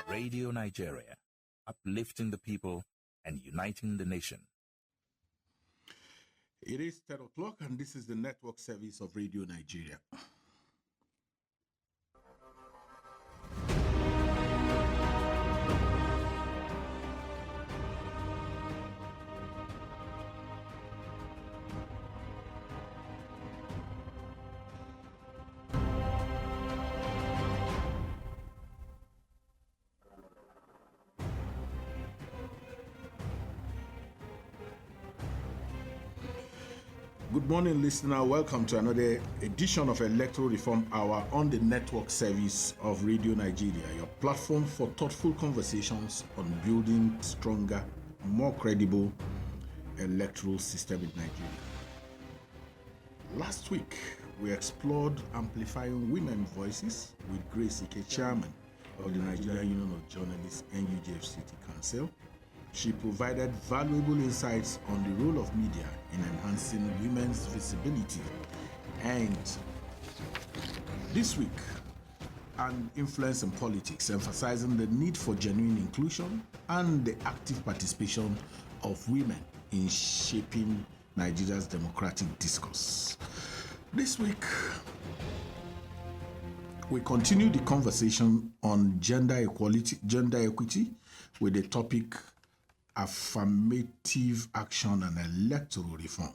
Radio Nigeria, uplifting the people and uniting the nation. It is 10 o'clock and this is the network service of Radio Nigeria. Good morning, listener. Welcome to another edition of Electoral Reform Hour on the network service of Radio Nigeria, your platform for thoughtful conversations on building stronger, more credible electoral system in Nigeria. Last week, we explored amplifying women's voices with Grace Ike, chairman of the Nigerian Union of Journalists, NUJFCT Council. She provided valuable insights on the role of media in enhancing women's visibility. And this week, an influence in politics, emphasizing the need for genuine inclusion and the active participation of women in shaping Nigeria's democratic discourse. This week, we continue the conversation on gender equity with the topic affirmative action and electoral reform.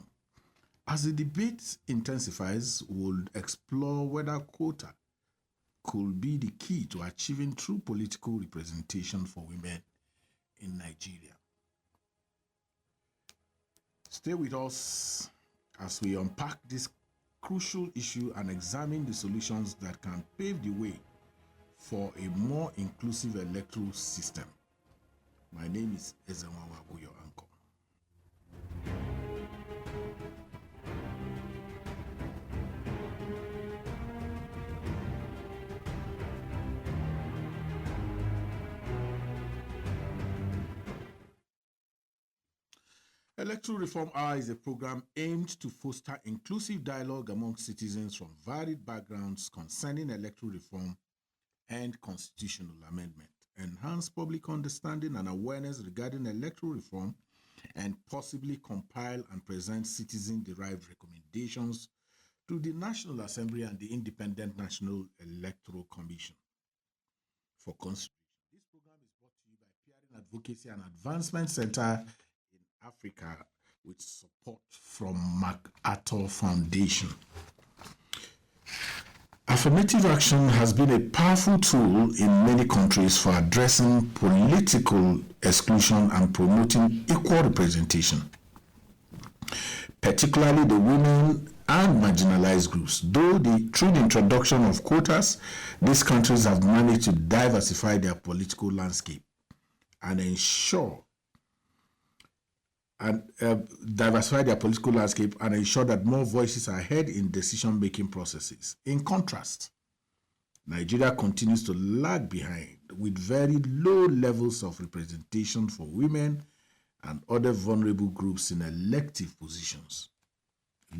As the debate intensifies, we'll explore whether quota could be the key to achieving true political representation for women in Nigeria. Stay with us as we unpack this crucial issue and examine the solutions that can pave the way for a more inclusive electoral system. My name is Ezenwawabu, your uncle. Electoral Reform Hour is a program aimed to foster inclusive dialogue among citizens from varied backgrounds concerning electoral reform and constitutional amendment, enhance public understanding and awareness regarding electoral reform, and possibly compile and present citizen-derived recommendations to the National Assembly and the Independent National Electoral Commission for consideration. This program is brought to you by Peering Advocacy and Advancement Center in Africa with support from MacArthur Foundation. Affirmative action has been a powerful tool in many countries for addressing political exclusion and promoting equal representation, particularly the women and marginalized groups. Through the introduction of quotas, these countries have managed to diversify their political landscape and ensure that more voices are heard in decision-making processes. In contrast, Nigeria continues to lag behind with very low levels of representation for women and other vulnerable groups in elective positions.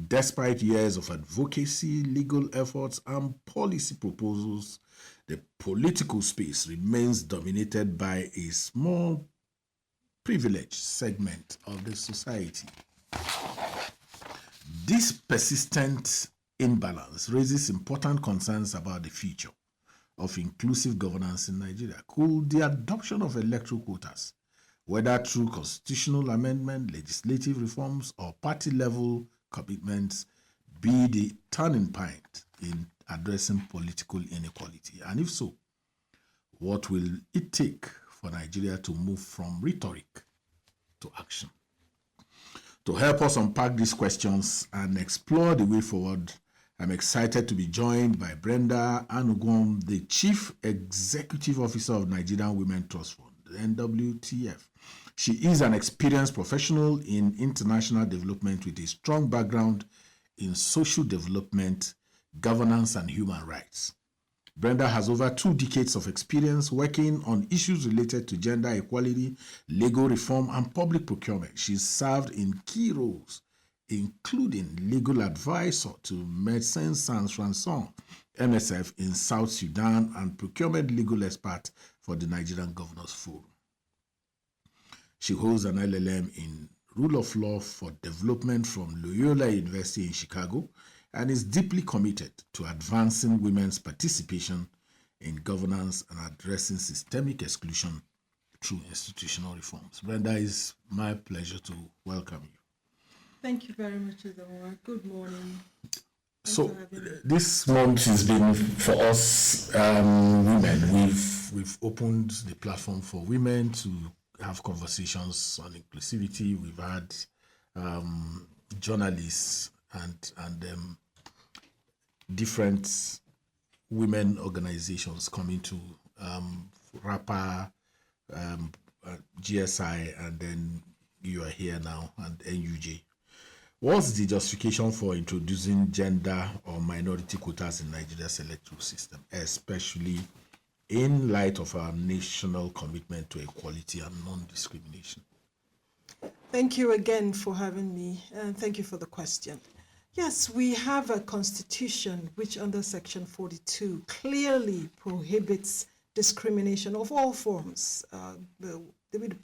Despite years of advocacy, legal efforts, and policy proposals, the political space remains dominated by a small privileged segment of the society. This persistent imbalance raises important concerns about the future of inclusive governance in Nigeria. Could the adoption of electoral quotas, whether through constitutional amendment, legislative reforms, or party-level commitments, be the turning point in addressing political inequality? And if so, what will it take for Nigeria to move from rhetoric to action? To help us unpack these questions and explore the way forward, I'm excited to be joined by Brenda Anugwom, the Chief Executive Officer of Nigerian Women Trust Fund, NWTF. She is an experienced professional in international development with a strong background in social development, governance, and human rights. Brenda has over 2 decades of experience working on issues related to gender equality, legal reform, and public procurement. She's served in key roles, including legal advisor to Médecins Sans Frontières, MSF, in South Sudan, and procurement legal expert for the Nigerian Governors Forum. She holds an LLM in Rule of Law for Development from Loyola University in Chicago and is deeply committed to advancing women's participation in governance and addressing systemic exclusion through institutional reforms. Brenda, it's my pleasure to welcome you. Thank you very much, Adawa. Good morning. So this month has been for us women. We've opened the platform for women to have conversations on inclusivity. We've had journalists and different women organizations coming to RAPA, GSI, and then you are here now, and NUJ. What's the justification for introducing gender or minority quotas in Nigeria's electoral system, especially in light of our national commitment to equality and non-discrimination? Thank you again for having me, and thank you for the question. Yes, we have a constitution which under Section 42 clearly prohibits discrimination of all forms,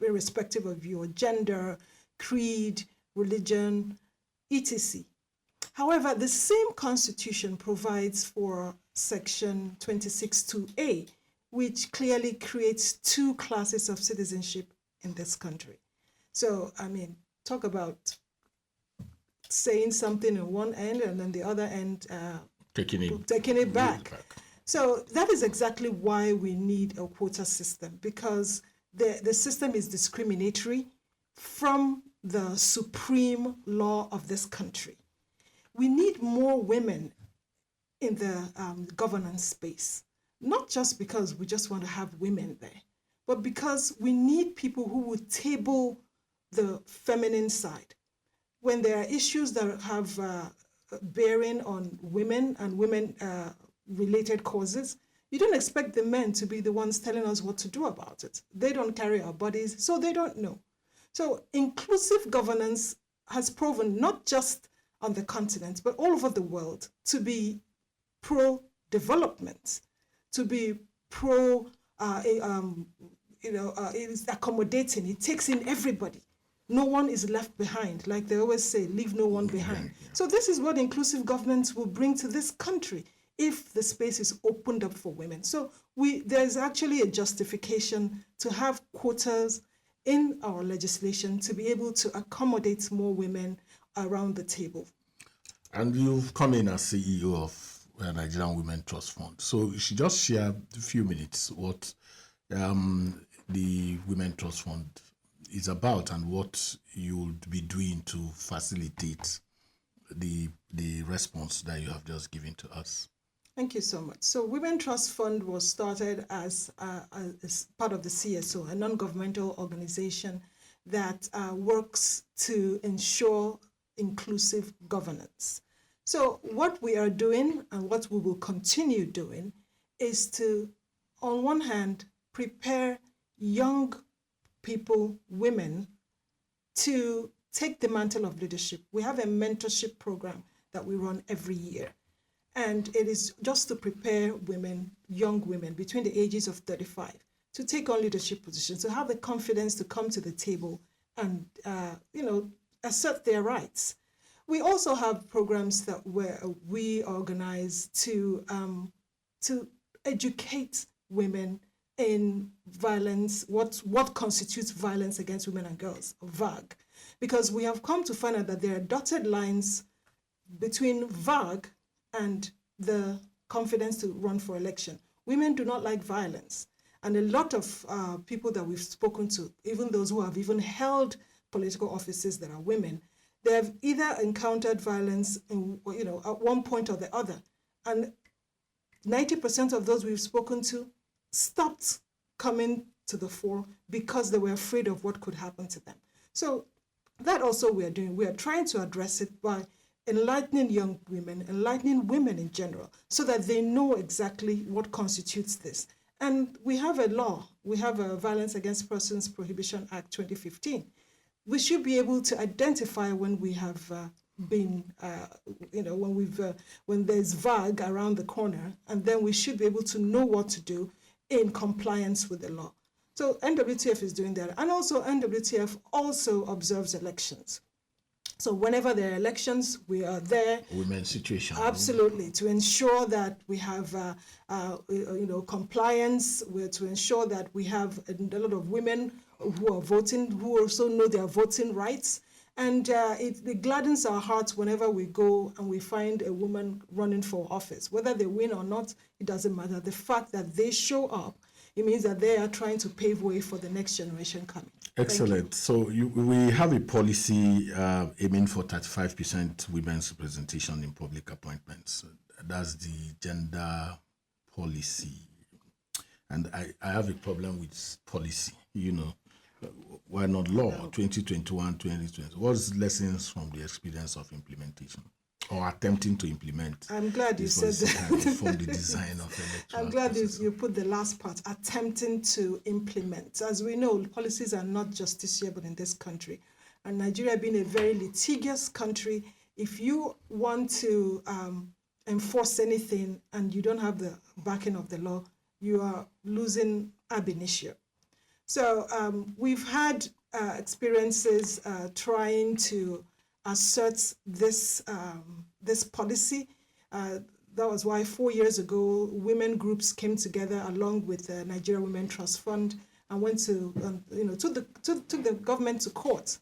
irrespective of your gender, creed, religion, etc. However, the same constitution provides for Section 26(2)(a), which clearly creates 2 classes of citizenship in this country. So, I mean, talk about saying something in one end and then the other end taking it back. So that is exactly why we need a quota system, because the system is discriminatory from the supreme law of this country. We need more women in the governance space, not just because we just want to have women there, but because we need people who would table the feminine side. When there are issues that have bearing on women and women-related causes, you don't expect the men to be the ones telling us what to do about it. They don't carry our bodies, so they don't know. So inclusive governance has proven, not just on the continent, but all over the world, to be pro-development, to be it is accommodating. It takes in everybody. No one is left behind. Like they always say, leave no one behind. So this is what inclusive governance will bring to this country if the space is opened up for women. So there's actually a justification to have quotas in our legislation to be able to accommodate more women around the table. And you've come in as CEO of Nigerian Women Trust Fund. So you should just share a few minutes what the Women Trust Fund is about and what you'll be doing to facilitate the response that you have just given to us. Thank you so much. So Women Trust Fund was started as part of the CSO, a non-governmental organization that works to ensure inclusive governance. So what we are doing and what we will continue doing is to, on one hand, prepare young people, women, to take the mantle of leadership. We have a mentorship program that we run every year. And it is just to prepare women, young women between the ages of 35 to take on leadership positions, to have the confidence to come to the table and, assert their rights. We also have programs where we organize to educate women in violence, what constitutes violence against women and girls, VAG. Because we have come to find out that there are dotted lines between VAG and the confidence to run for election. Women do not like violence. And a lot of people that we've spoken to, even those who have even held political offices that are women, they have either encountered violence in, at one point or the other. And 90% of those we've spoken to stopped coming to the fore because they were afraid of what could happen to them. So that also we are doing. We are trying to address it by enlightening young women, enlightening women in general, so that they know exactly what constitutes this. And we have a law. We have a Violence Against Persons Prohibition Act 2015. We should be able to identify when we have when there's VAG around the corner, and then we should be able to know what to do in compliance with the law. So NWTF is doing that. And also NWTF also observes elections. So whenever there are elections, we are there. Women's situation. Absolutely, to ensure that we have, compliance. We're to ensure that we have a lot of women who are voting, who also know their voting rights. And it gladdens our hearts whenever we go and we find a woman running for office. Whether they win or not, it doesn't matter. The fact that they show up, it means that they are trying to pave way for the next generation coming. Excellent. So we have a policy aiming for 35% women's representation in public appointments. That's the gender policy. And I have a problem with policy, Why not law? 2021, 2020. What's lessons from the experience of implementation or attempting to implement? I'm glad you said that. From the design of electoral. I'm glad you put the last part, attempting to implement. As we know, policies are not justiciable in this country. And Nigeria being a very litigious country, if you want to enforce anything and you don't have the backing of the law, you are losing ab initio. So we've had experiences trying to assert this policy. That was why 4 years ago, women groups came together along with the Nigerian Women Trust Fund and went to, took the government to court.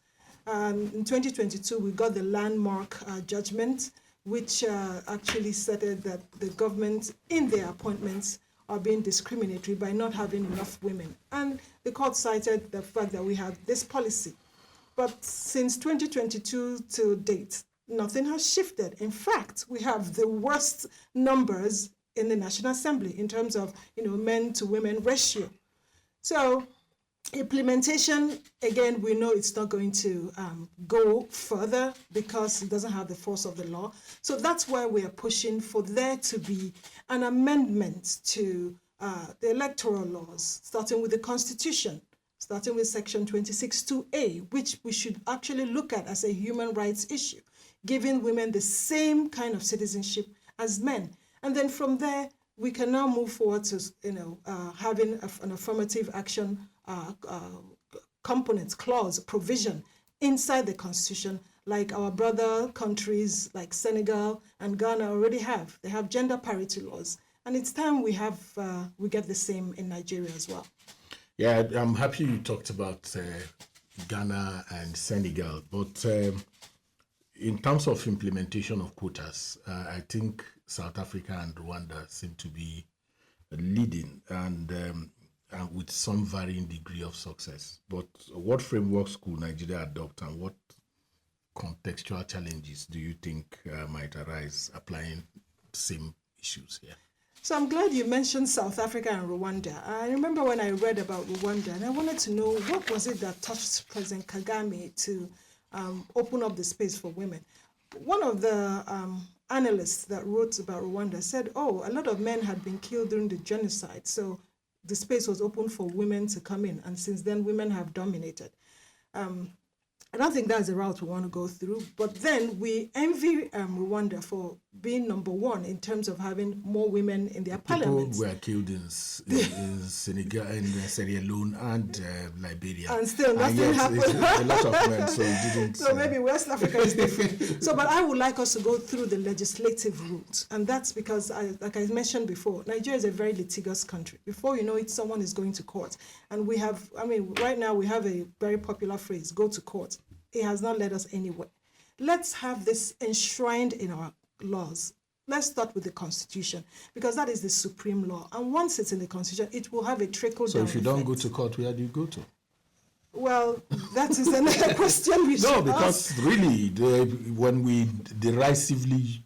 In 2022, we got the landmark judgment, which actually stated that the government, in their appointments, are being discriminatory by not having enough women. And the court cited the fact that we have this policy. But since 2022 to date, nothing has shifted. In fact, we have the worst numbers in the National Assembly in terms of, men to women ratio. So implementation, again, we know it's not going to go further because it doesn't have the force of the law. So that's why we are pushing for there to be an amendment to the electoral laws, starting with the Constitution, starting with Section 26(2)A, which we should actually look at as a human rights issue, giving women the same kind of citizenship as men. And then from there, we can now move forward to, having an affirmative action component, clause, provision inside the Constitution, like our brother countries like Senegal and Ghana already have. They have gender parity laws. And it's time we get the same in Nigeria as well. Yeah, I'm happy you talked about Ghana and Senegal, but in terms of implementation of quotas, I think South Africa and Rwanda seem to be leading and with some varying degree of success. But what frameworks could Nigeria adopt, and what contextual challenges do you think might arise applying the same issues here? So I'm glad you mentioned South Africa and Rwanda. I remember when I read about Rwanda, and I wanted to know what was it that touched President Kagame to open up the space for women. One of the analysts that wrote about Rwanda said, a lot of men had been killed during the genocide, so the space was open for women to come in, and since then women have dominated. I don't think that's the route we want to go through, but then we envy Rwanda for being number one in terms of having more women in their parliament. People were killed in Senegal, in Sierra Leone and Liberia. And still nothing happened. A lot of men, so it didn't... So maybe West Africa is different. But I would like us to go through the legislative route. And that's because, like I mentioned before, Nigeria is a very litigious country. Before you know it, someone is going to court. And we have, right now we have a very popular phrase, go to court. It has not led us anywhere. Let's have this enshrined in our laws. Let's start with the Constitution, because that is the supreme law. And once it's in the Constitution, it will have a trickle-down So if you don't effect. go to court, where do you go to? Well, that is another question we should No, because ask. really, when we derisively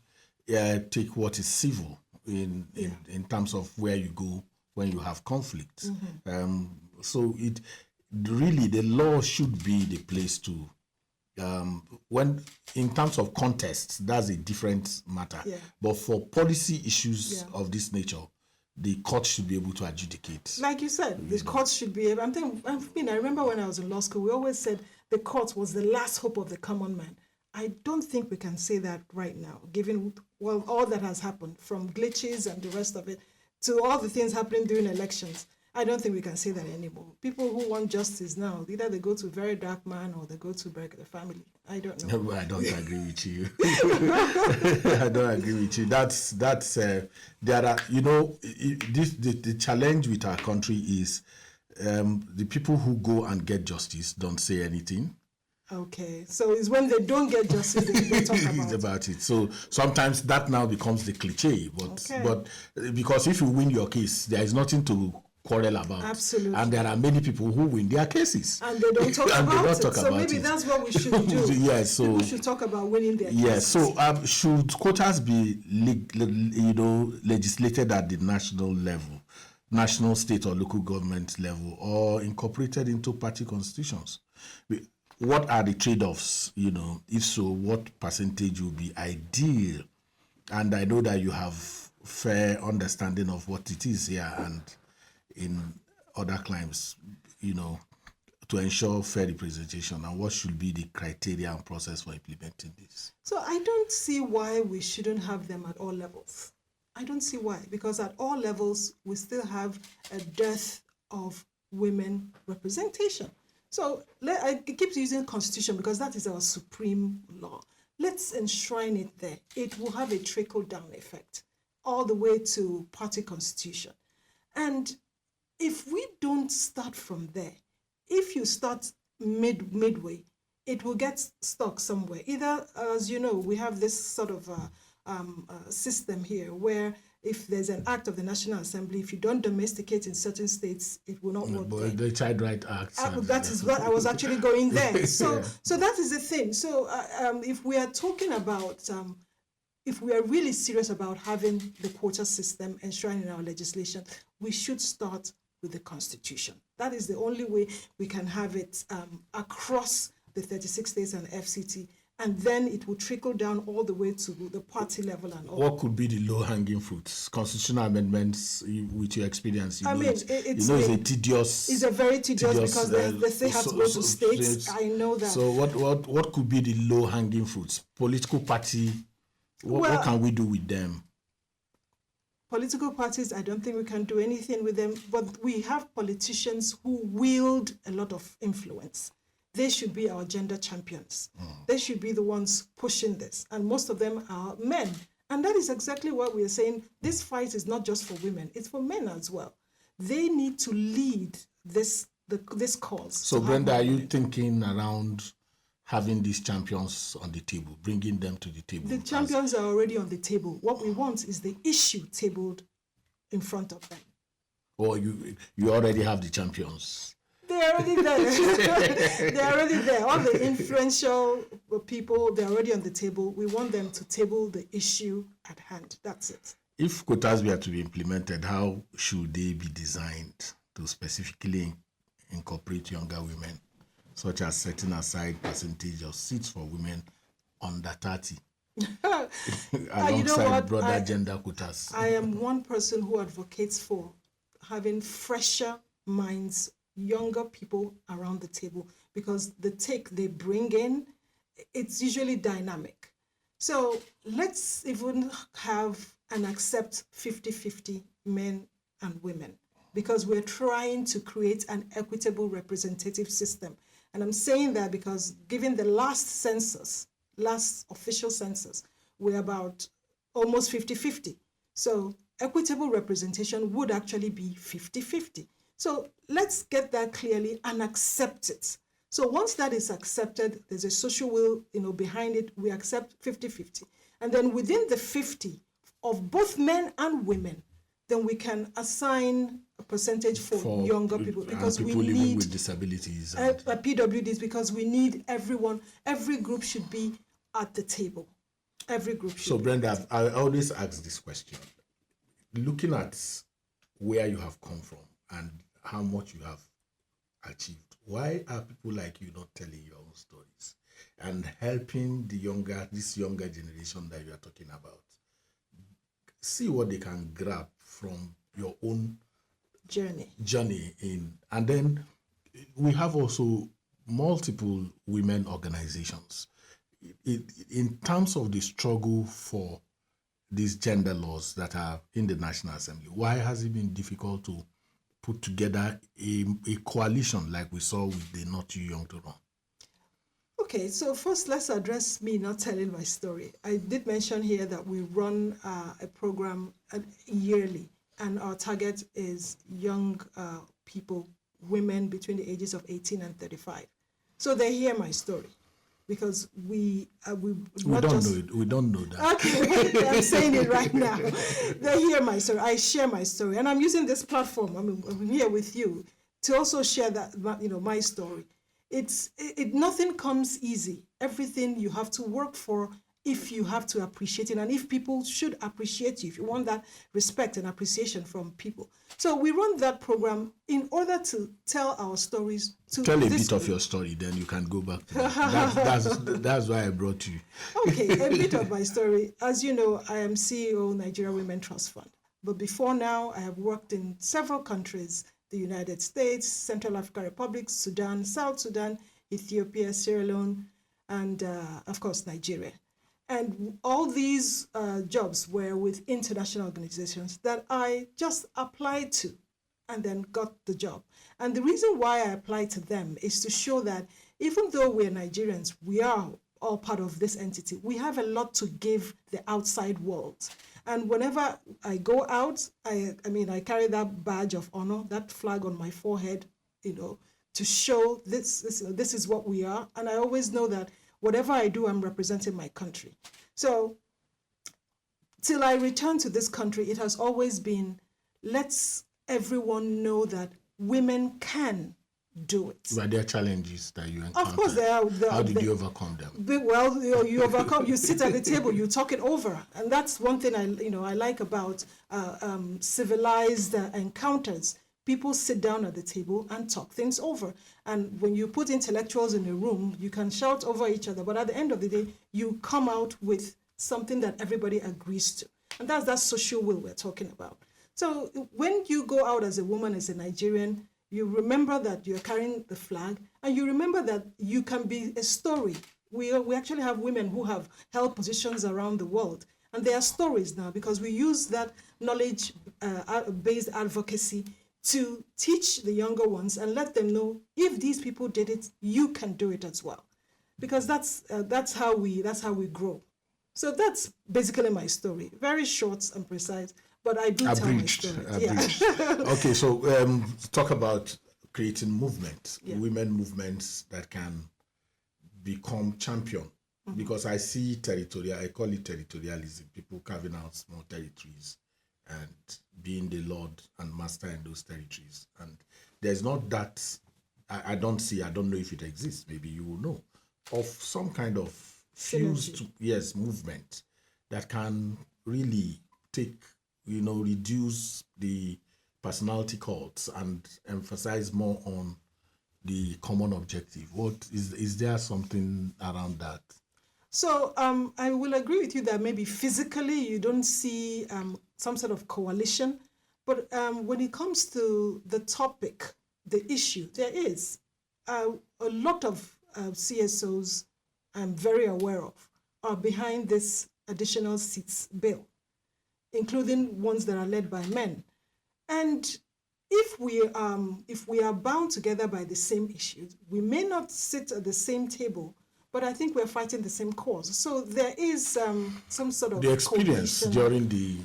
take what is civil in terms of where you go when you have conflicts, so it really, the law should be the place to when in terms of contests, that's a different matter. Yeah. But for policy issues of this nature, the court should be able to adjudicate. Like you said, the courts should be able. I remember when I was in law school, we always said the court was the last hope of the common man. I don't think we can say that right now, given all that has happened, from glitches and the rest of it, to all the things happening during elections. I don't think we can say that anymore. People who want justice now, either they go to very dark man or they go to break the family. I don't know. No, I don't agree with you. I don't agree with you. That's there are, the challenge with our country is the people who go and get justice don't say anything. Okay, so it's when they don't get justice they talk about it. So sometimes that now becomes the cliche, but because if you win your case, there is nothing to quarrel about. Absolutely. And there are many people who win their cases. And they don't talk about it. So maybe it. that's what we should do. Yes, so people should talk about winning their cases. Yes, so should quotas be legislated at the national level, national, state, or local government level, or incorporated into party constitutions? What are the trade-offs? If so, what percentage will be ideal? And I know that you have fair understanding of what it is here and in other climes, to ensure fair representation, and what should be the criteria and process for implementing this? So I don't see why we shouldn't have them at all levels. I don't see why, because at all levels, we still have a dearth of women representation. So I keep using constitution because that is our supreme law. Let's enshrine it there. It will have a trickle-down effect all the way to party constitution. And if we don't start from there, if you start midway, it will get stuck somewhere. Either, as you know, we have this sort of system here where if there's an act of the National Assembly, if you don't domesticate in certain states, it will not work. But the Child Right Act. That is what I was actually going there. So, Yeah. so that is the thing. So if we are talking about, if we are really serious about having the quota system enshrined in our legislation, we should start with the Constitution. That is the only way we can have it across the 36 states and FCT, and then it will trickle down all the way to the party level and all. What could be the low-hanging fruits? Constitutional amendments, with your experience, it's a tedious. It's a very tedious because they still have to go to states. I know that. So what could be the low-hanging fruits? Political party. What can we do with them? Political parties, I don't think we can do anything with them, but we have politicians who wield a lot of influence. They should be our gender champions. They should be the ones pushing this. And most of them are men. And that is exactly what we are saying. This fight is not just for women, it's for men as well. They need to lead this cause. So Brenda, are you thinking around having these champions on the table, bringing them to the table? The champions are already on the table. What we want is the issue tabled in front of them. Or you already have the champions? They're already there. They're already there. All the influential people, they're already on the table. We want them to table the issue at hand. That's it. If quotas were to be implemented, how should they be designed to specifically incorporate younger women, such as setting aside percentage of seats for women under 30, alongside broader gender quotas? I am one person who advocates for having fresher minds, younger people around the table, because the take they bring in, it's usually dynamic. So let's even have and accept 50-50 men and women, because we're trying to create an equitable representative system. And I'm saying that because given the last official census, we're about almost 50-50. So equitable representation would actually be 50-50. So let's get that clearly and accept it. So once that is accepted, there's a social will, behind it, we accept 50-50. And then within the 50 of both men and women, then we can assign a percentage for younger people, because people we living need with disabilities. PWDs, because we need everyone. Every group should be at the table. Every group should. So, Brenda, I always ask this question. Looking at where you have come from and how much you have achieved, why are people like you not telling your own stories and helping this younger generation that you are talking about see what they can grab from your own journey in? And then we have also multiple women organizations. In terms of the struggle for these gender laws that are in the National Assembly, why has it been difficult to put together a coalition like we saw with the Not Too Young to Run? Okay, so first let's address me not telling my story. I did mention here that we run a program yearly, and our target is young people, women between the ages of 18 and 35. So they hear my story, because we don't know that. Okay, I'm saying it right now. They hear my story. I share my story, and I'm using this platform. I'm here with you to also share that, my story. Nothing comes easy. Everything you have to work for, if you have to appreciate it, and if people should appreciate you, if you want that respect and appreciation from people. So we run that program in order to tell our stories. Tell a bit of your story, then you can go back to that. That's why I brought you. Okay, a bit of my story. As you know, I am CEO Nigerian Women Trust Fund. But before now, I have worked in several countries: the United States, Central African Republic, Sudan, South Sudan, Ethiopia, Sierra Leone, and of course, Nigeria. And all these jobs were with international organizations that I just applied to and then got the job. And the reason why I applied to them is to show that even though we're Nigerians, we are all part of this entity. We have a lot to give the outside world. And whenever I go out, I carry that badge of honor, that flag on my forehead, to show this is what we are. And I always know that whatever I do, I'm representing my country. So till I return to this country, it has always been, let's everyone know that women can do it. But there are challenges that you encounter. Of course there are. How did you overcome them? Well, you overcome. You sit at the table, you talk it over, and that's one thing I like about civilized encounters. People sit down at the table and talk things over. And when you put intellectuals in a room, you can shout over each other, but at the end of the day, you come out with something that everybody agrees to. And that's that social will we're talking about. So when you go out as a woman, as a Nigerian, you remember that you're carrying the flag, and you remember that you can be a story. We actually have women who have held positions around the world, and they are stories now, because we use that knowledge-based advocacy to teach the younger ones and let them know, if these people did it, you can do it as well, because that's how we grow. So that's basically my story. Very short and precise, but I do tell my story. Okay, so talk about creating movements, women movements that can become champion. Mm-hmm. Because I see I call it territorialism, people carving out small territories and being the lord and master in those territories. And there's not that, I don't know if it exists, maybe you will know, of some kind of fused movement that can really reduce the personality cults and emphasize more on the common objective. What is there something around that? So I will agree with you that maybe physically you don't see some sort of coalition, but when it comes to the topic, the issue, there is a lot of CSOs I'm very aware of are behind this additional seats bill, including ones that are led by men. And if we are bound together by the same issues, we may not sit at the same table, but I think we're fighting the same cause. So there is some sort of the experience during the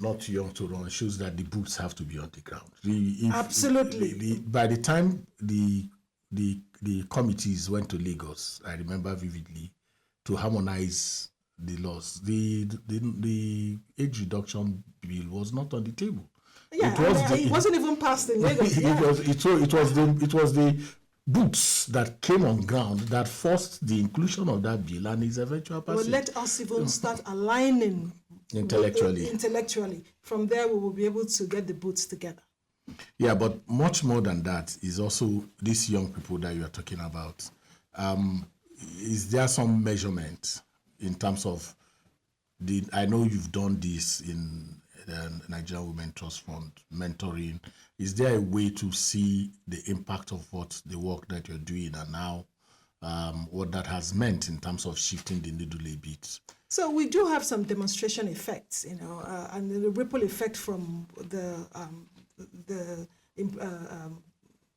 Not Too Young to Run shows that the boots have to be on the ground. Absolutely. By the time the committees went to Lagos, I remember vividly, to harmonize the laws, the age reduction bill was not on the table. Yeah, it wasn't even passed in Lagos. Yeah. It was the boots that came on ground that forced the inclusion of that bill and its eventual passage. Well, let us even start aligning intellectually. From there, we will be able to get the boots together. Yeah, but much more than that is also these young people that you are talking about. Is there some measurement in terms of I know you've done this in the Nigerian Women Trust Fund, mentoring. Is there a way to see the impact of what the work that you're doing and now what that has meant in terms of shifting the needle a bit? So we do have some demonstration effects, and the ripple effect from the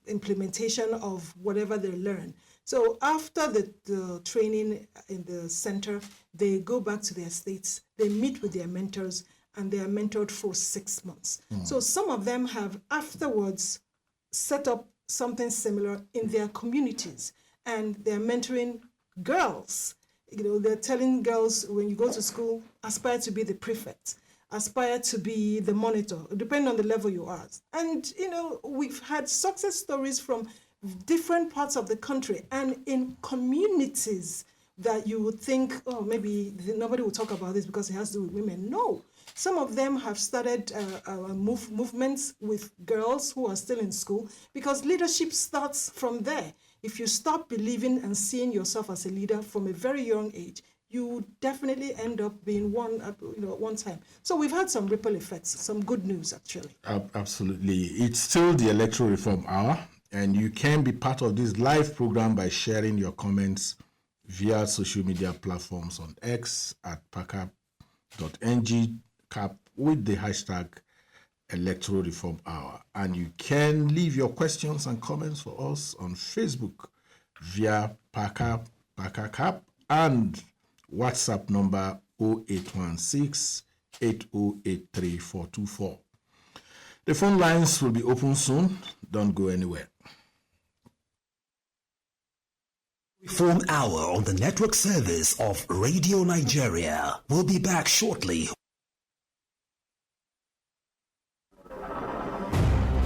implementation of whatever they learn. So after the training in the center, they go back to their states, they meet with their mentors, and they are mentored for 6 months. So some of them have afterwards set up something similar in their communities, and they're mentoring girls. They're telling girls, when you go to school, aspire to be the prefect, aspire to be the monitor, depending on the level you are. And, we've had success stories from different parts of the country and in communities that you would think, oh, maybe nobody will talk about this because it has to do with women. No. Some of them have started movements with girls who are still in school, because leadership starts from there. If you start believing and seeing yourself as a leader from a very young age, you definitely end up being one at one time. So we've had some ripple effects, some good news, actually. Absolutely. It's still the Electoral Reform Hour, and you can be part of this live program by sharing your comments via social media platforms on X at PAACA.ng with the hashtag Electoral Reform Hour. And you can leave your questions and comments for us on Facebook via PAACA and WhatsApp number 0816-8083-424. The phone lines will be open soon. Don't go anywhere. Reform Hour on the network service of Radio Nigeria. We'll be back shortly.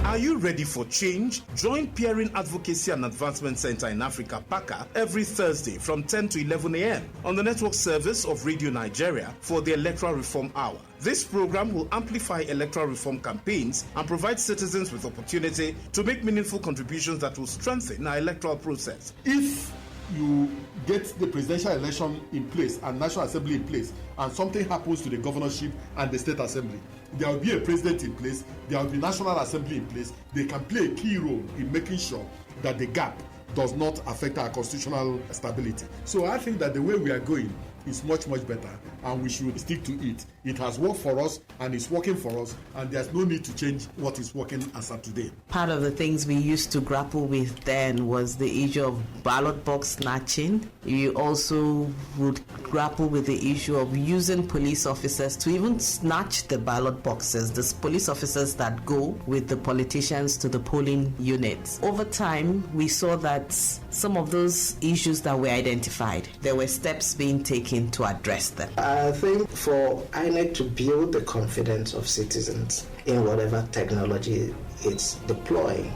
Are you ready for change? Join Peering Advocacy and Advancement Center in Africa, PAACA, every Thursday from 10 to 11 a.m. on the network service of Radio Nigeria for the Electoral Reform Hour. This program will amplify electoral reform campaigns and provide citizens with opportunity to make meaningful contributions that will strengthen our electoral process. If you get the presidential election in place and National Assembly in place, and something happens to the governorship and the state assembly, there will be a president in place, there will be National Assembly in place. They can play a key role in making sure that the gap does not affect our constitutional stability. So I think that the way we are going is much, much better, and we should stick to it. It has worked for us and it's working for us, and there's no need to change what is working as of today. Part of the things we used to grapple with then was the issue of ballot box snatching. You also would grapple with the issue of using police officers to even snatch the ballot boxes, the police officers that go with the politicians to the polling units. Over time, we saw that some of those issues that were identified, there were steps being taken to address them. I think for INEC to build the confidence of citizens in whatever technology it's deploying,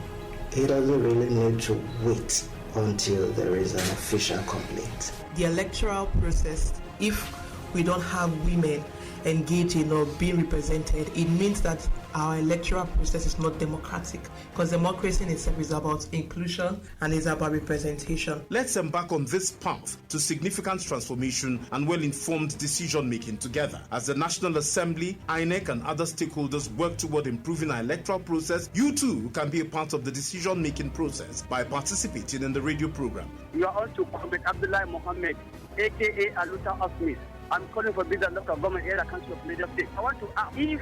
it doesn't really need to wait until there is an official complaint. The electoral process, if we don't have women engaging or being represented, it means that our electoral process is not democratic, because democracy in itself is about inclusion and is about representation. Let's embark on this path to significant transformation and well-informed decision-making together. As the National Assembly, INEC and other stakeholders work toward improving our electoral process, you too can be a part of the decision-making process by participating in the radio program. You are on to Comrade Abdullah Mohammed, aka Aluta Osmis. I'm calling for Brenda Local Government Area Council of Lagos State. I want to ask if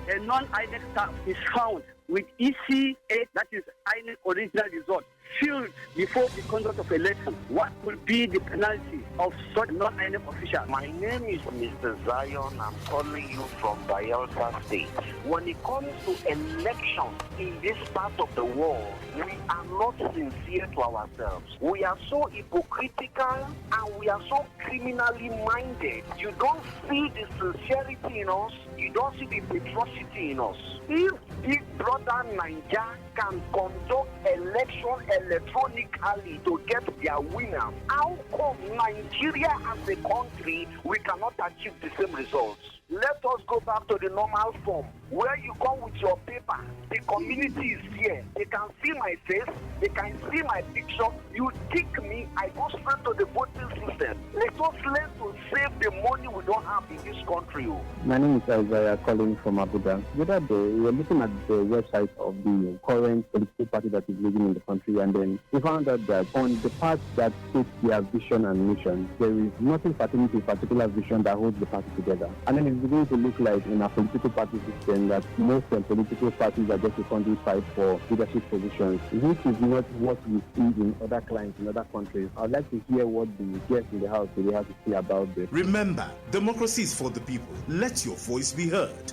a non-INEC staff is found with EC8, that is INEC original result, filled before the conduct of election, what will be the penalty of such non-INEC official? My name is Mr. Zion. I'm calling you from Bayelsa. Bayelsa State. When it comes to elections in this part of the world, we are not sincere to ourselves. We are so hypocritical and we are so criminally minded. You don't see the sincerity in us. You don't see the patrioticity in us. If Big Brother Niger can conduct election electronically to get their winner, how come Nigeria as a country, we cannot achieve the same results? Let us go back to the normal form, where you come with your paper, the community is here, they can see my face, they can see my picture, you tick me, I go straight to the voting system. Let us learn to save the money we don't have in this country. My name is Isaiah, calling from Abuja. The other day, we were looking at the website of the current political party that is leading in the country, and then we found out that on the part that states their vision and mission, there is nothing pertaining to a particular vision that holds the party together. And then it's beginning to look like in our political party system that most political parties are just a conduit fight for leadership positions, which is not what we see in other clients in other countries. I'd like to hear what the guests in the house really have to say about this. Remember, democracy is for the people. Let your voice be heard.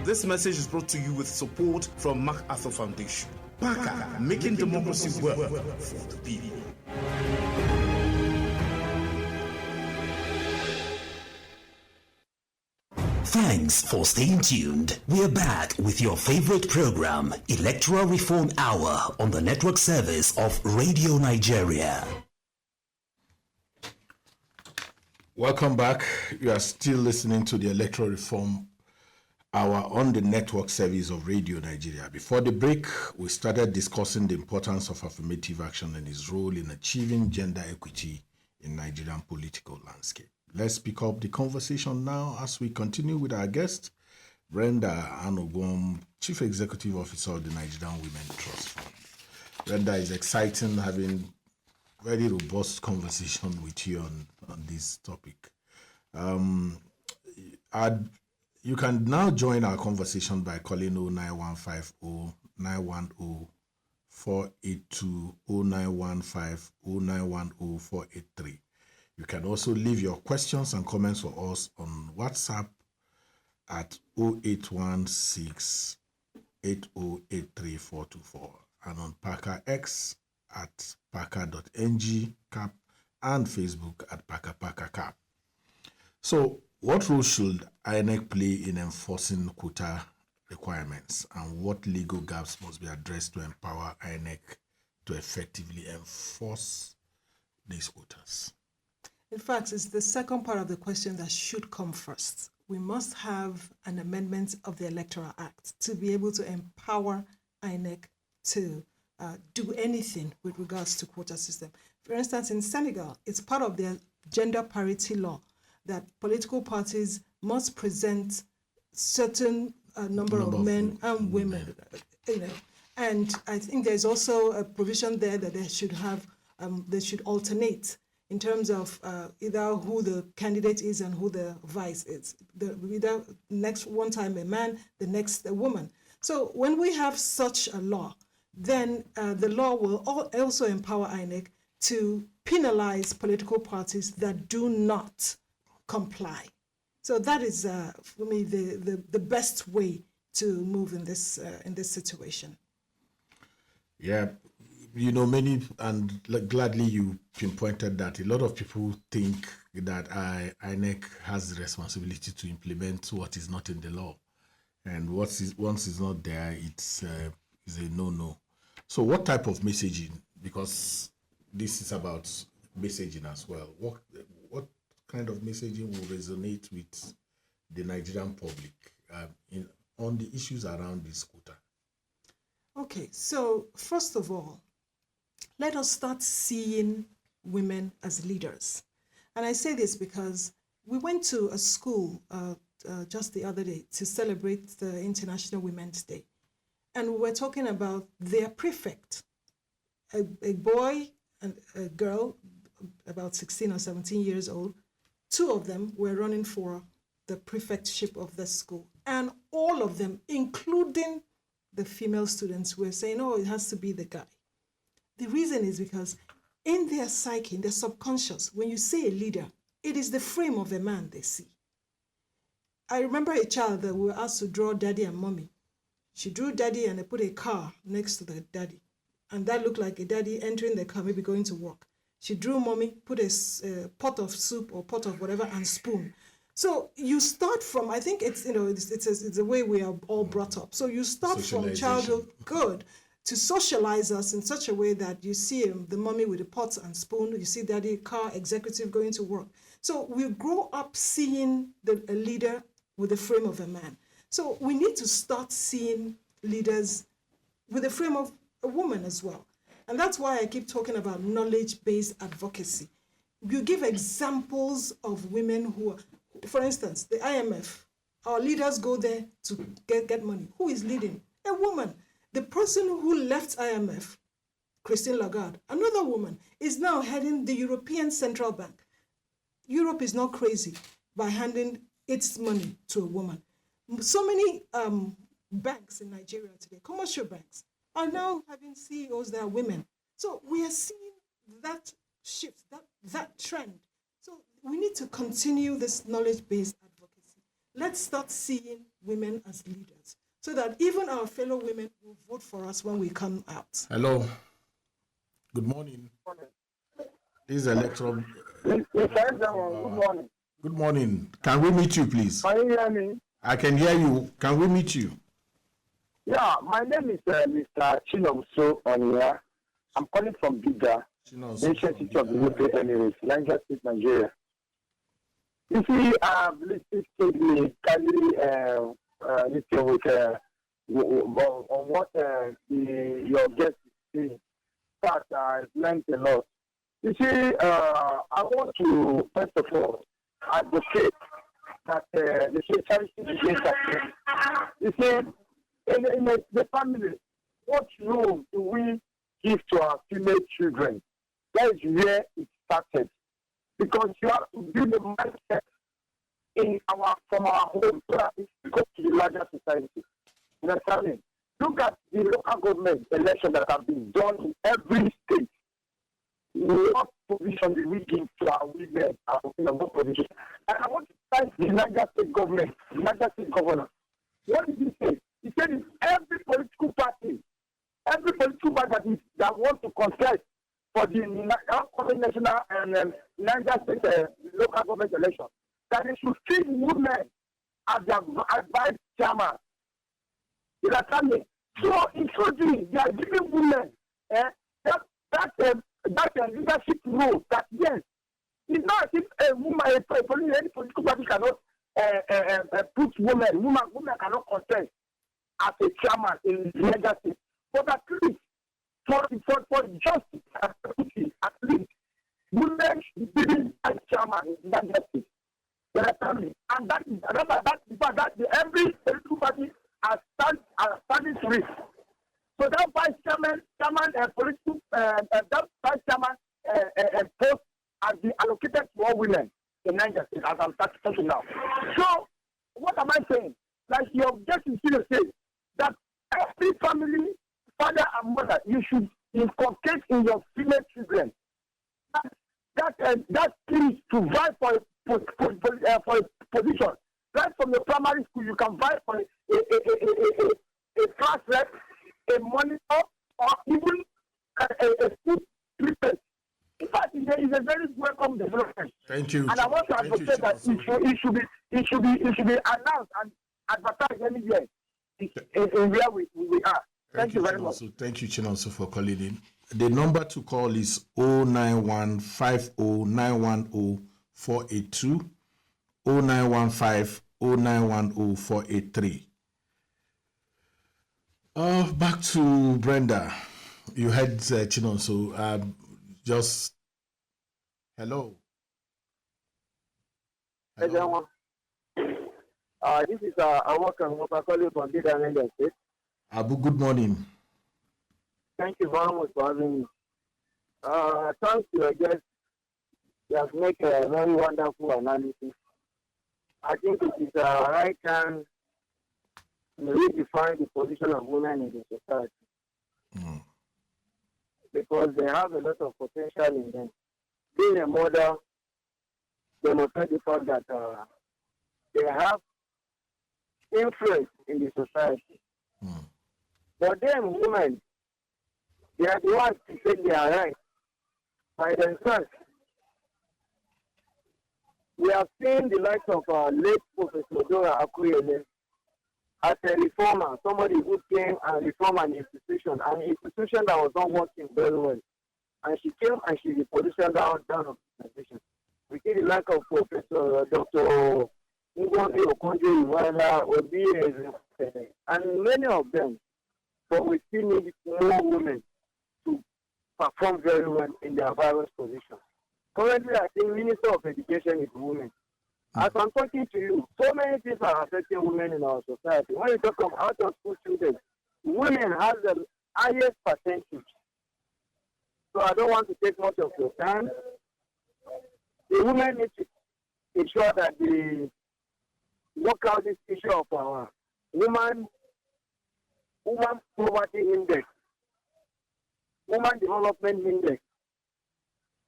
This message is brought to you with support from MacArthur Foundation. PAACA, making democracy work for the people. Thanks for staying tuned. We're back with your favorite program, Electoral Reform Hour, on the network service of Radio Nigeria. Welcome back. You are still listening to the Electoral Reform Hour on the network service of Radio Nigeria. Before the break, we started discussing the importance of affirmative action and its role in achieving gender equity in Nigerian political landscape. Let's pick up the conversation now as we continue with our guest, Brenda Anugwom, Chief Executive Officer of the Nigerian Women Trust Fund. Brenda, is exciting having very robust conversation with you on this topic. You can now join our conversation by calling 09150 910 482 0915 0910 483. You can also leave your questions and comments for us on WhatsApp at 0816 8083424 and on PAACA X at PAACA.ng cap and Facebook at PAACA cap. So, what role should INEC play in enforcing quota requirements, and what legal gaps must be addressed to empower INEC to effectively enforce these quotas? In fact, it's the second part of the question that should come first. We must have an amendment of the Electoral Act to be able to empower INEC to do anything with regards to quota system. For instance, in Senegal, it's part of their gender parity law that political parties must present certain number of men and women. And I think there's also a provision there that they should have, they should alternate in terms of either who the candidate is and who the vice is. Either next one time a man, the next a woman. So when we have such a law, then the law will also empower INEC to penalize political parties that do not comply. So that is, for me, the best way to move in this situation. Yeah, you know, many, and gladly you pinpointed that a lot of people think that INEC has the responsibility to implement what is not in the law, and once it's not there, it's a no-no. So, what type of messaging? Because this is about messaging as well. What kind of messaging will resonate with the Nigerian public on the issues around this quota? Okay, so first of all, let us start seeing women as leaders. And I say this because we went to a school just the other day to celebrate the International Women's Day. And we were talking about their prefect, a boy and a girl, about 16 or 17 years old. Two of them were running for the prefectship of the school. And all of them, including the female students, were saying, oh, it has to be the guy. The reason is because in their psyche, in their subconscious, when you say a leader, it is the frame of a man they see. I remember a child that we were asked to draw daddy and mommy. She drew daddy and they put a car next to the daddy. And that looked like a daddy entering the car, maybe going to work. She drew mommy, put a pot of soup or pot of whatever and spoon. So you start from, I think it's, it's the way we are all brought up. So you start from childhood, good, to socialize us in such a way that you see the mommy with the pots and spoon, you see daddy, car, executive going to work. So we grow up seeing a leader with the frame of a man. So we need to start seeing leaders with the frame of a woman as well. And that's why I keep talking about knowledge-based advocacy. You give examples of women who are, for instance, the IMF, our leaders go there to get money. Who is leading? A woman. The person who left IMF, Christine Lagarde, another woman, is now heading the European Central Bank. Europe is not crazy by handing its money to a woman. So many banks in Nigeria today, commercial banks, are now having CEOs that are women. So we are seeing that shift, that trend. So we need to continue this knowledge-based advocacy. Let's start seeing women as leaders so that even our fellow women will vote for us when we come out. Hello. Good morning. This is Electoral. Good morning. Good morning. Can we meet you, please? Can you hear me? I can hear you. Can we meet you? Yeah, my name is Mr. Chinomso Onia. I'm calling from Bida, ancient city of the UK Emirates, Niger State, Nigeria. You see, I've listened to the kindly on what your guest is saying. But I've learned a lot. You see, I want to, first of all, advocate that the charity begins at home. You see, in the family, what role do we give to our female children? That is where it started. Because you have to build a mindset from our home so that it goes to the larger society. You understand me? Look at the local government election that have been done in every state. What position did we give to our women? What position? And I want to thank the Niger State government, the Niger State governor. What did he say? He said it's every political party that wants to contest for the upcoming national and Niger State local government election, that they should treat women as their vice chairman. You understand me? So in so doing, they are giving women that leadership role. That yes, it's not as if a woman, any political party cannot put women. Women cannot contest as a chairman in Niger State. But at least for justice and equity, at least women should be as chairman in Niger State. You understand me? And that every political party are standing to it. So that vice chairman, political, that vice chairman post has been allocated to all women in Niger State, as I'm talking now. So what am I saying? Like your guest is still saying that every family, father and mother, you should inculcate in your female children that spirit to vie for a position. Right from the primary school, you can vie for a class rep, a monitor, or even a school prefect. In fact, it's a very welcome development. Thank you. And I want to advocate that it should be announced and advertised anywhere in where we are. Thank you very much. Thank you, Chinonso, for calling in. The number to call is 09150910482, 09150910 back to Brenda. You had Chinonso. Just hello. Hello. This is Awokan calling from Niger State. Abu, good morning. Thank you very much for having me. Thanks to your guest. You have made a very wonderful analysis. I think it is right time to redefine the position of women in the society. Because they have a lot of potential in them. Being a mother demonstrates the fact that they have influence in the society. But then women, they are the ones to take their rights by themselves. We have seen the likes of late Professor Dora Akuyele as a reformer, somebody who came and reformed an institution that was not working very well. And she came and she repositioned down organization. We see the like of Professor Dr. Ngozi Okonjo-Iweala, Obi, and many of them. But we still need more women to perform very well in their various positions. Currently, I think Minister of Education is women. As I'm talking to you, so many things are affecting women in our society. When you talk of out-of-school children, women have the highest percentage. So I don't want to take much of your time. The women need to ensure that they work out this issue of our woman poverty index, woman development index.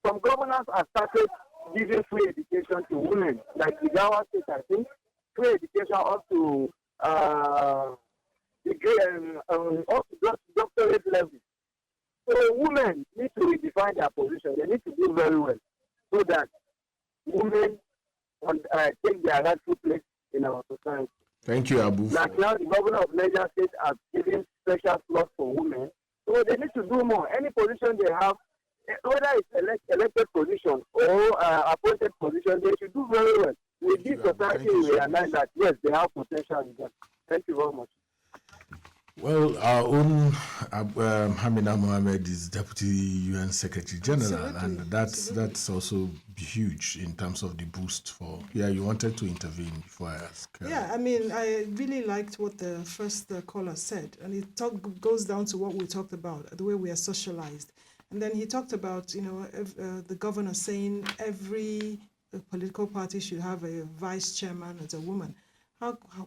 Some governors have started giving free education to women, like Igawa State, I think, free education up to doctorate level. So women need to redefine their position. They need to do very well so that women take their rightful place in our society. Thank you, Abu. Like now, the governor of Niger State has given special slots for women. So they need to do more. Any position they have, whether it's elected position or appointed position, they should do very well. With this society, we realize that, yes, they have potential in them. Thank you very much. Well, our own Hamina Mohammed is Deputy UN Secretary General, and that's also huge in terms of the boost for. Yeah, you wanted to intervene before I ask. Yeah, I mean, I really liked what the first caller said, and it goes down to what we talked about, the way we are socialized. And then he talked about, the governor saying every political party should have a vice chairman as a woman.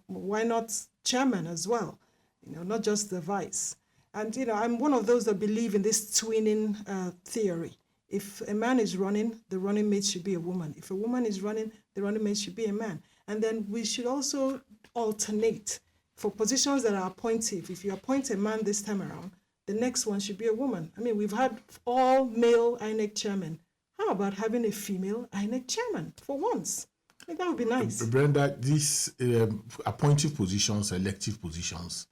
Why not chairman as well? Not just the vice. And, I'm one of those that believe in this twinning theory. If a man is running, the running mate should be a woman. If a woman is running, the running mate should be a man. And then we should also alternate for positions that are appointive. If you appoint a man this time around, the next one should be a woman. I mean, we've had all male INEC chairmen. How about having a female INEC chairman for once? I think that would be nice. Brenda, these appointive positions, elective positions,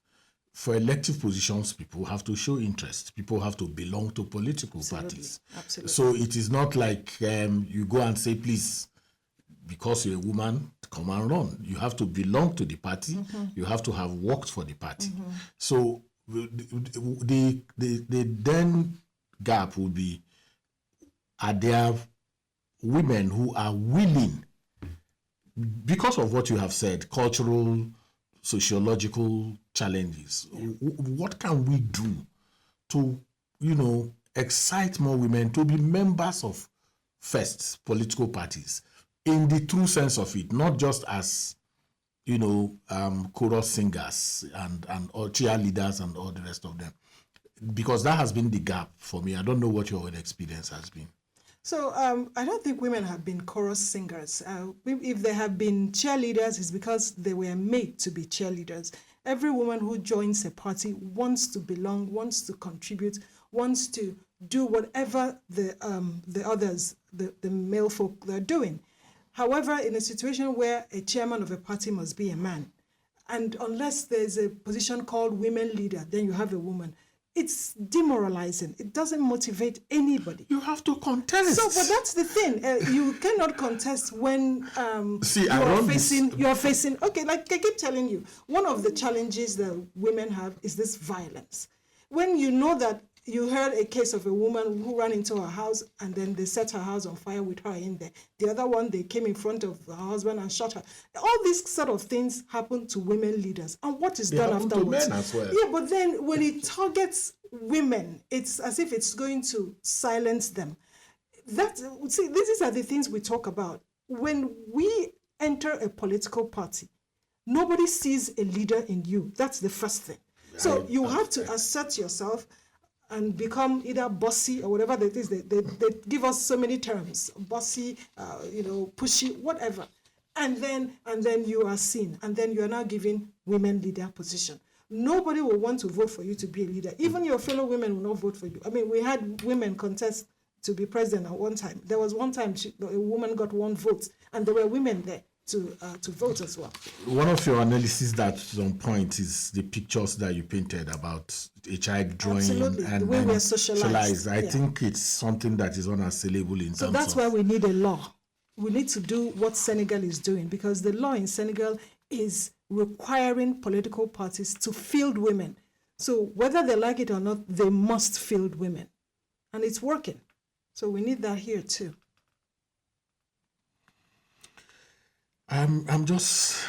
for elective positions, people have to show interest. People have to belong to political parties. Absolutely. So it is not like you go and say, please, because you're a woman, come and run. You have to belong to the party. Mm-hmm. You have to have worked for the party. Mm-hmm. So the then gap would be, are there women who are willing, because of what you have said, cultural, sociological challenges, what can we do to, excite more women to be members of first political parties in the true sense of it, not just as, chorus singers and all cheerleaders and all the rest of them, because that has been the gap for me. I don't know what your own experience has been. So I don't think women have been chorus singers. If they have been cheerleaders, it's because they were made to be cheerleaders. Every woman who joins a party wants to belong, wants to contribute, wants to do whatever the others, the male folk, they're doing. However, in a situation where a chairman of a party must be a man, and unless there's a position called women leader, then you have a woman. It's demoralizing. It doesn't motivate anybody. You have to contest. So, but that's the thing. You cannot contest when you're facing. Okay, like I keep telling you, one of the challenges that women have is this violence. When you know that you heard a case of a woman who ran into her house and then they set her house on fire with her in there. The other one, they came in front of her husband and shot her. All these sort of things happen to women leaders. And what is done afterwards? To men as well. Yeah, but then when it targets women, it's as if it's going to silence them. These are the things we talk about. When we enter a political party, nobody sees a leader in you. That's the first thing. So you have to assert yourself and become either bossy or whatever that is. They give us so many terms, bossy, pushy, whatever. and then you are seen, and then you are now given women leader position. Nobody will want to vote for you to be a leader. Even your fellow women will not vote for you. I mean, we had women contest to be president at one time. There was one time a woman got 1 vote, and there were women there to vote as well. One of your analysis that's on point is the pictures that you painted about a child drawing. Absolutely. And the way we're socialized. I think it's something that is unassailable in So terms that's of... why we need a law. We need to do what Senegal is doing, because the law in Senegal is requiring political parties to field women. So whether they like it or not, they must field women. And it's working. So we need that here too. I'm just,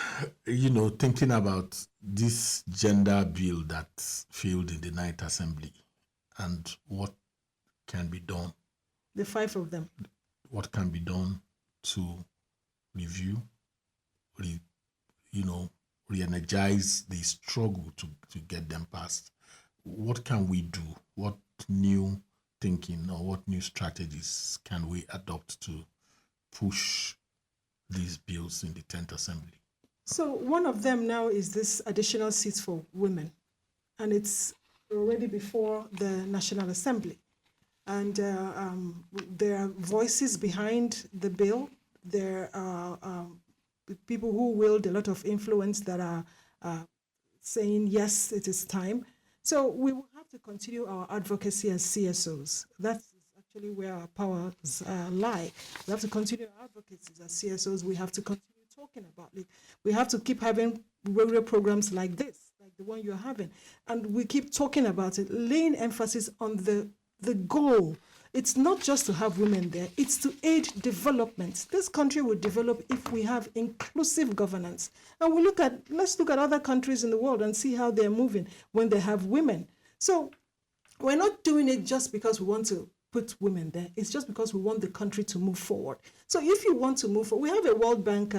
thinking about this gender bill that failed in the Ninth Assembly and what can be done. The 5 of them. What can be done to review, re-energize the struggle to get them passed. What can we do? What new thinking or what new strategies can we adopt to push these bills in the 10th Assembly? So one of them now is this additional seats for women, and it's already before the National Assembly. And there are voices behind the bill. There are people who wield a lot of influence that are saying, yes, it is time. So we will have to continue our advocacy as CSOs. That's actually where our powers lie. We have to continue our advocacy as CSOs. We have to continue talking about it. We have to keep having regular programs like this, like the one you're having. And we keep talking about it, laying emphasis on the goal. It's not just to have women there, it's to aid development. This country will develop if we have inclusive governance. And let's look at other countries in the world and see how they're moving when they have women. So we're not doing it just because we want to put women there. It's just because we want the country to move forward. So if you want to move forward, we have a World Bank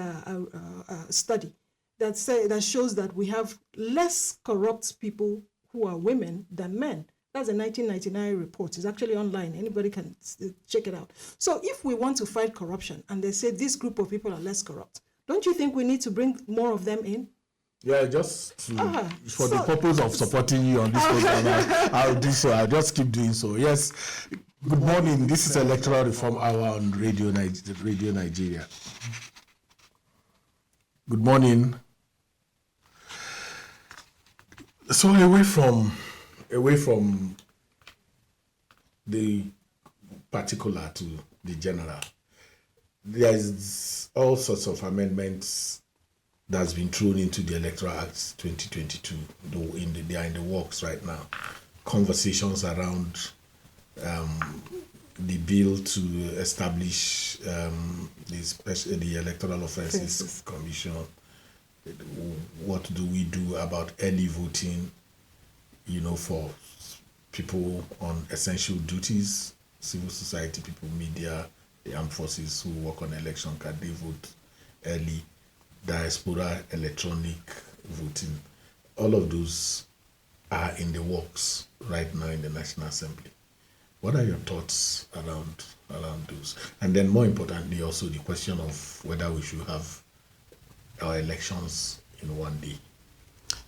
study that shows that we have less corrupt people who are women than men. That's a 1999 report. It's actually online. Anybody can check it out. So if we want to fight corruption and they say this group of people are less corrupt, don't you think we need to bring more of them in? Yeah, just for the purpose of supporting you on this program, I'll do so. I'll just keep doing so. Yes. Good morning. This is Electoral Reform Hour on Radio Nigeria. Good morning. So away from the particular to the general, there's all sorts of amendments that's been thrown into the Electoral Act 2022. They are in the works right now. Conversations around the bill to establish the Electoral Offences Commission. What do we do about early voting, for people on essential duties, civil society people, media, the armed forces who work on election, can they vote early? Diaspora, electronic voting. All of those are in the works right now in the National Assembly. What are your thoughts around those? And then more importantly, also the question of whether we should have our elections in one day.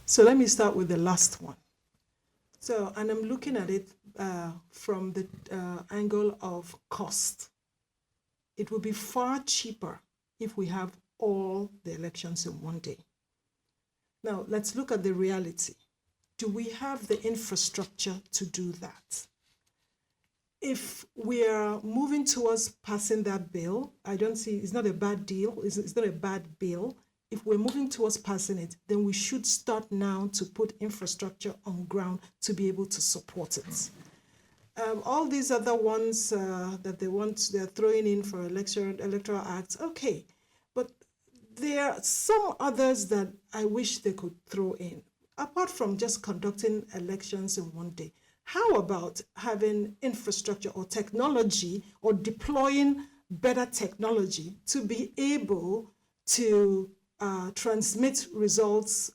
So let me start with the last one. So, and I'm looking at it from the angle of cost. It would be far cheaper if we have all the elections in one day. Now, let's look at the reality. Do we have the infrastructure to do that? If we are moving towards passing that bill, I don't see, it's not a bad deal, it's not a bad bill. If we're moving towards passing it, then we should start now to put infrastructure on ground to be able to support it. All these other ones that they're throwing in for electoral acts, okay. But there are some others that I wish they could throw in, apart from just conducting elections in one day. How about having infrastructure or technology or deploying better technology to be able to transmit results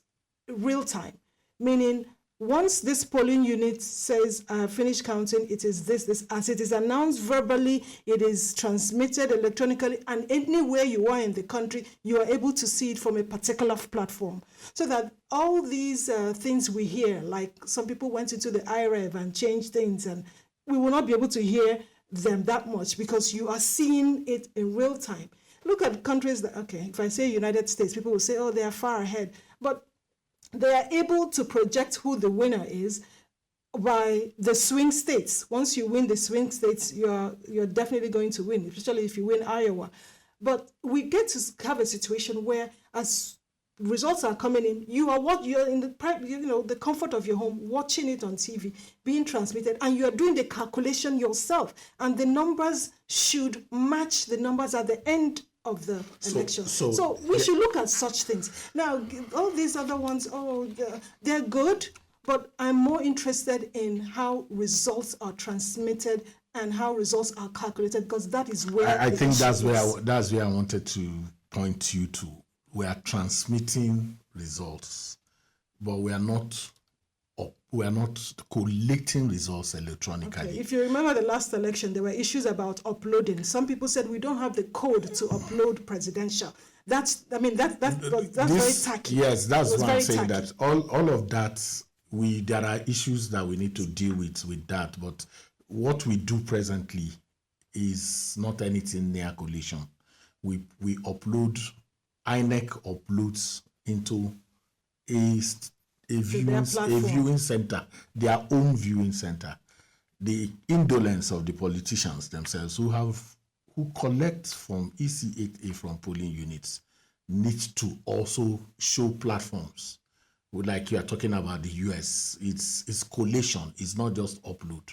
real time, meaning once this polling unit says, finish counting, it is this, as it is announced verbally, it is transmitted electronically, and anywhere you are in the country, you are able to see it from a particular platform. So that all these things we hear, like some people went into the IREV and changed things, and we will not be able to hear them that much because you are seeing it in real time. Look at countries that, okay, if I say United States, people will say, oh, they are far ahead. But they are able to project who the winner is by the swing states. Once you win the swing states, you're definitely going to win, especially if you win Iowa. But we get to have a situation where, as results are coming in, you're in the comfort of your home, watching it on TV, being transmitted, and you're doing the calculation yourself, and the numbers should match the numbers at the end of the election. So we should look at such things. Now, all these other ones, they're good, but I'm more interested in how results are transmitted and how results are calculated, because that is where I think that's where I wanted to point you to. We are transmitting results, but we are not collating results electronically. Okay. If you remember the last election, there were issues about uploading. Some people said we don't have the code to upload presidential. That's very tacky. Yes, that's why I'm saying tacky. that all of that, there are issues that we need to deal with that. But what we do presently is not anything near collation. We upload. INEC uploads into a viewing center, their own viewing center. The indolence of the politicians themselves who collect from EC8A from polling units need to also show platforms. Like you are talking about the US, it's collation, it's not just upload.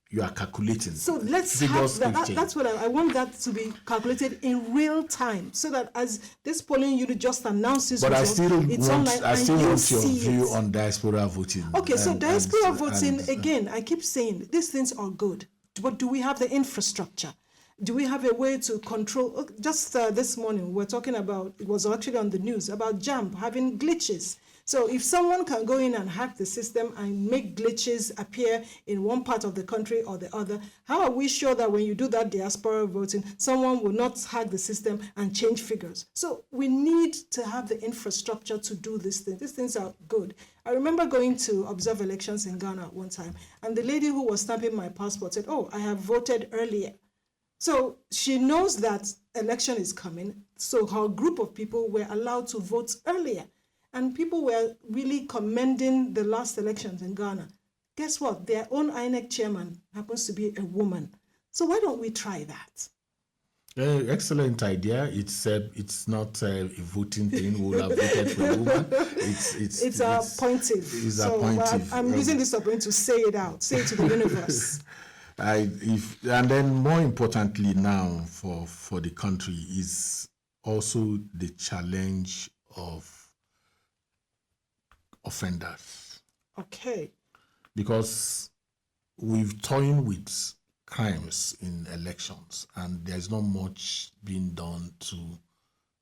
You are calculating. So let's have that. That's what I want, that to be calculated in real time, so that as this polling unit just announces, but I still want your view on diaspora voting. Okay, so diaspora voting, again, I keep saying these things are good, but do we have the infrastructure? Do we have a way to control? Just this morning, we're talking about, it was actually on the news, about JAMB having glitches. So if someone can go in and hack the system and make glitches appear in one part of the country or the other, how are we sure that when you do that diaspora voting, someone will not hack the system and change figures? So we need to have the infrastructure to do these things. These things are good. I remember going to observe elections in Ghana at one time, and the lady who was stamping my passport said, oh, I have voted earlier. So she knows that election is coming, so her group of people were allowed to vote earlier. And people were really commending the last elections in Ghana. Guess what? Their own INEC chairman happens to be a woman. So why don't we try that? Excellent idea. It's not a voting thing. We'll have voted for a woman. It's appointive. It's appointive. I'm using this opportunity to say it out. Say it to the universe. And then more importantly now for the country is also the challenge of offenders. Okay. Because we've toyed with crimes in elections, and there's not much being done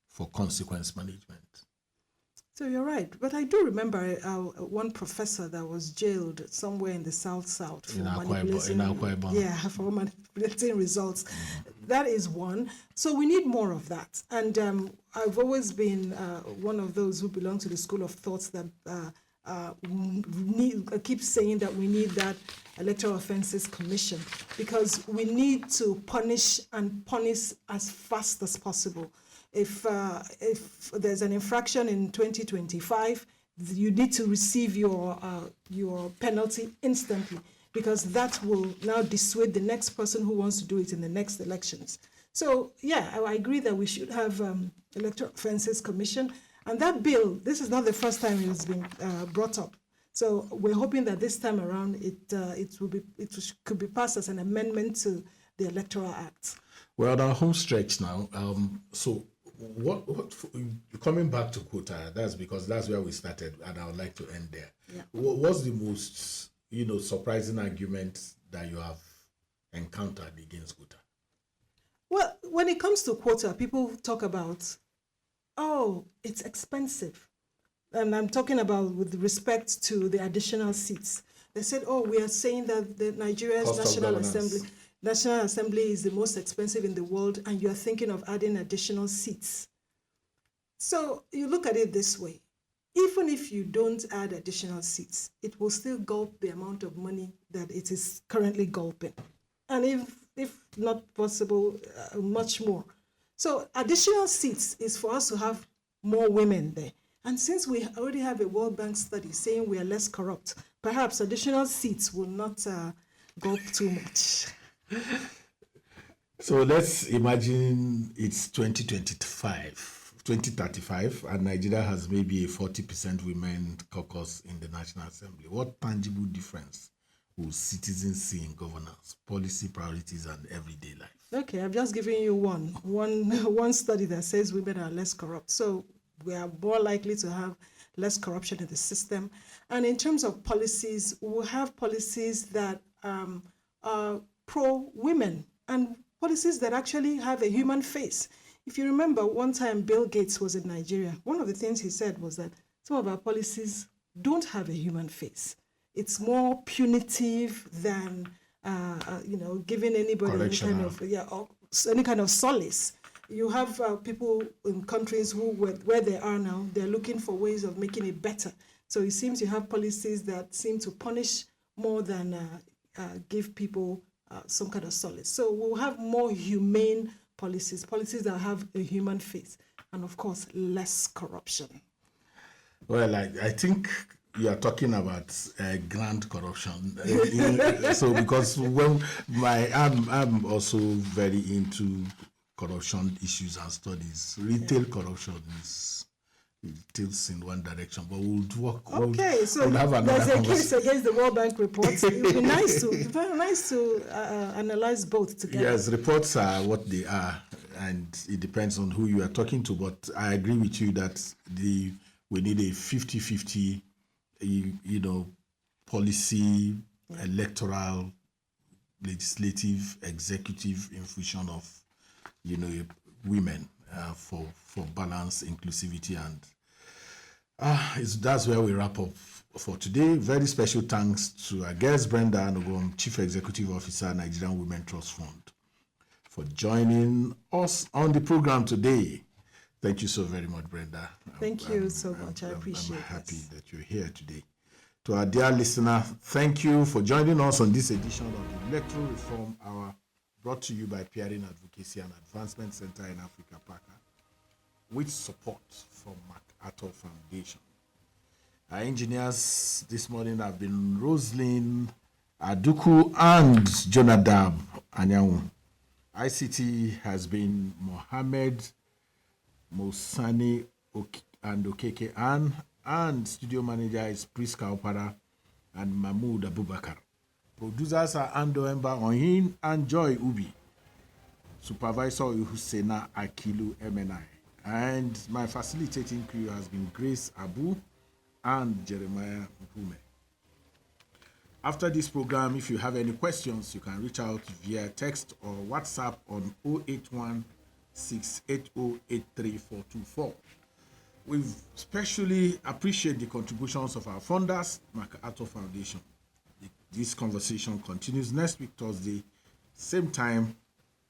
for consequence management. So you're right, but I do remember one professor that was jailed somewhere in the South for manipulating results. That is one. So we need more of that. And I've always been one of those who belong to the school of thoughts that keep saying that we need that Electoral Offences Commission, because we need to punish as fast as possible. If there's an infraction in 2025, you need to receive your penalty instantly, because that will now dissuade the next person who wants to do it in the next elections. So yeah, I agree that we should have Electoral Offences Commission, and that bill, this is not the first time it has been brought up. So we're hoping that this time around it could be passed as an amendment to the Electoral Act. We're on our home stretch now. So what coming back to quota, that's because that's where we started, and I would like to end there. Yeah. What's the most surprising argument that you have encountered against quota? Well, when it comes to quota, people talk about, oh, it's expensive. and I'm talking about with respect to the additional seats. They said, oh, we are saying that the Nigeria's National Assembly is the most expensive in the world, and you're thinking of adding additional seats. So you look at it this way. Even if you don't add additional seats, it will still gulp the amount of money that it is currently gulping. And if not possible, much more. So additional seats is for us to have more women there. And since we already have a World Bank study saying we are less corrupt, perhaps additional seats will not gulp too much. So let's imagine it's 2035, and Nigeria has maybe a 40% women caucus in the National Assembly. What tangible difference will citizens see in governance, policy priorities, and everyday life? Okay, I've just given you one study that says women are less corrupt. So we are more likely to have less corruption in the system. And in terms of policies, we'll have policies that are pro-women and policies that actually have a human face. If you remember, one time Bill Gates was in Nigeria, one of the things he said was that some of our policies don't have a human face. It's more punitive than, giving anybody any kind of solace. You have people in countries where they are now, they're looking for ways of making it better. So it seems you have policies that seem to punish more than give people some kind of solace. So we'll have more humane policies that have a human face, and of course, less corruption. Well, I think you are talking about grand corruption. So because I'm also very into corruption issues and studies. Retail corruption is tilts in one direction, but we'll work. Okay, so there's a case against the World Bank reports. It would be very nice to analyze both together. Yes, reports are what they are, and it depends on who you are talking to. But I agree with you that we need a 50-50, policy, electoral, legislative, executive infusion of, women for balance, inclusivity, and that's where we wrap up for today. Very special thanks to our guest, Brenda Anugwom, Chief Executive Officer, Nigerian Women Trust Fund, for joining us on the program today. Thank you so very much, Brenda. Thank you so much. I appreciate it. I'm happy that you're here today. To our dear listener, thank you for joining us on this edition of the Electoral Reform Hour, brought to you by PAACA Advocacy and Advancement Center in Africa, PAACA, with support from MacArthur Foundation. Our engineers this morning have been Roslyn Aduku and Jonadab Anyanwu. ICT has been Mohammed Mosani and Okeke Ann, and studio manager is Priska Opara and Mahmoud Abubakar. Producers are Ando Emba Ohin and Joy Ubi. Supervisor Husseina Akilu MNI. And my facilitating crew has been Grace Abu and Jeremiah Mpume. After this program, if you have any questions, you can reach out via text or WhatsApp on 081-680-83424. We especially appreciate the contributions of our funders, MacArthur Foundation. This conversation continues next week, Thursday, same time,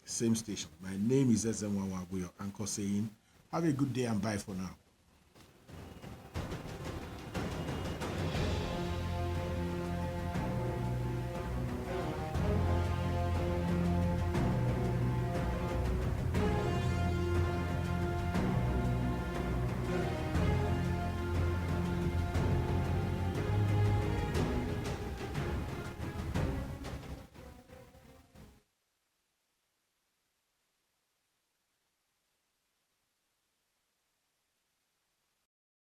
same station. My name is Ezenwa Wago, your anchor, saying, have a good day and bye for now.